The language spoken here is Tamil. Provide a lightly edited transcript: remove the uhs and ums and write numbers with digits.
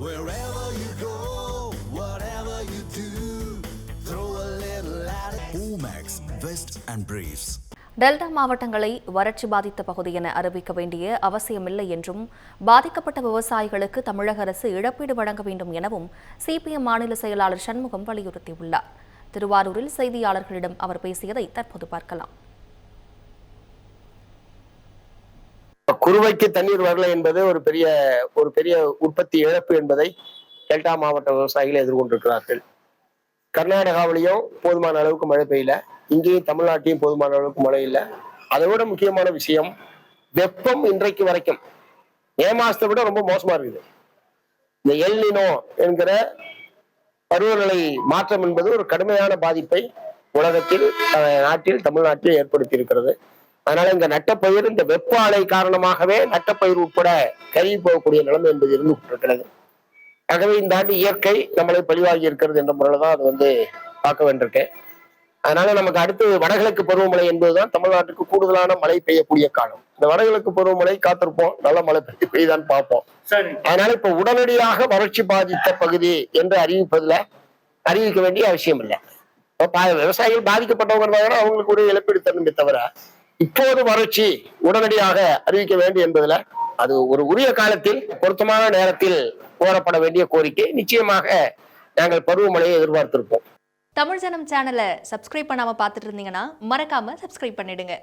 Wherever you go, whatever you do, throw a little at it. Omax, Vest and Briefs. Delta மாவட்டங்களை வறட்சி பாதித்த பகுதி என அறிவிக்க வேண்டிய அவசியமில்லை என்றும் பாதிக்கப்பட்ட விவசாயிகளுக்கு தமிழக அரசு இழப்பீடு வழங்க வேண்டும் எனவும் சிபிஎம் மாநில செயலாளர் சண்முகம் வலியுறுத்தியுள்ளார். திருவாரூரில் செய்தியாளர்களிடம் அவர் பேசியதை தற்போது பார்க்கலாம். குறுவைக்கு தண்ணீர் வரல என்பது ஒரு பெரிய உற்பத்தி இழப்பு என்பதை டெல்டா மாவட்ட விவசாயிகள் எதிர்கொண்டிருக்கிறார்கள். கர்நாடகாவிலையும் போதுமான அளவுக்கு மழை பெய்யல, இங்கேயும் தமிழ்நாட்டிலையும் போதுமான அளவுக்கு மழை இல்லை. அதை விட முக்கியமான விஷயம், வெப்பம் இன்றைக்கு வரைக்கும் மே மாசத்தை விட ரொம்ப மோசமா இருக்குது. இந்த எல் நினோ என்கிற பருவநிலை மாற்றம் என்பது ஒரு கடுமையான பாதிப்பை உலகத்தில், நாட்டில், தமிழ்நாட்டில் ஏற்படுத்தி இருக்கிறது. அதனால இந்த நட்டப்பயிர், இந்த வெப்ப அலை காரணமாகவே நட்டப்பயிர் உட்பட கருகி போகக்கூடிய நிலைமை என்பது இருந்து கொண்டிருக்கிறது. ஆகவே இந்த ஆண்டு இயற்கை நம்மளை பழிவாகி இருக்கிறது என்ற முறையில தான் அது பார்க்க வேண்டியிருக்கு. அதனால நமக்கு அடுத்து வடகிழக்கு பருவமழை என்பதுதான் தமிழ்நாட்டுக்கு கூடுதலான மழை பெய்யக்கூடிய காலம். இந்த வடகிழக்கு பருவமழை காத்திருப்போம், நல்ல மழை பெய்தான் பார்ப்போம். அதனால இப்ப உடனடியாக வறட்சி பாதித்த பகுதி என்று அறிவிக்க வேண்டிய அவசியம் இல்லை. விவசாயிகள் பாதிக்கப்பட்டவங்க இருந்தாங்கன்னா அவங்களுக்கு ஒரு இழப்பீடு தரணுமே தவிர, இப்போது வறட்சி உடனடியாக அறிவிக்க வேண்டும் என்பதுல அது ஒரு உரிய காலத்தில் பொருத்தமான நேரத்தில் கோரப்பட வேண்டிய கோரிக்கை. நிச்சயமாக நாங்கள் பருவமழையை எதிர்பார்த்திருப்போம். தமிழ் ஜனம் சேனலை சப்ஸ்கிரைப் பண்ணாம பார்த்துட்டு இருந்தீங்கன்னா மறக்காம சப்ஸ்கிரைப் பண்ணிடுங்க.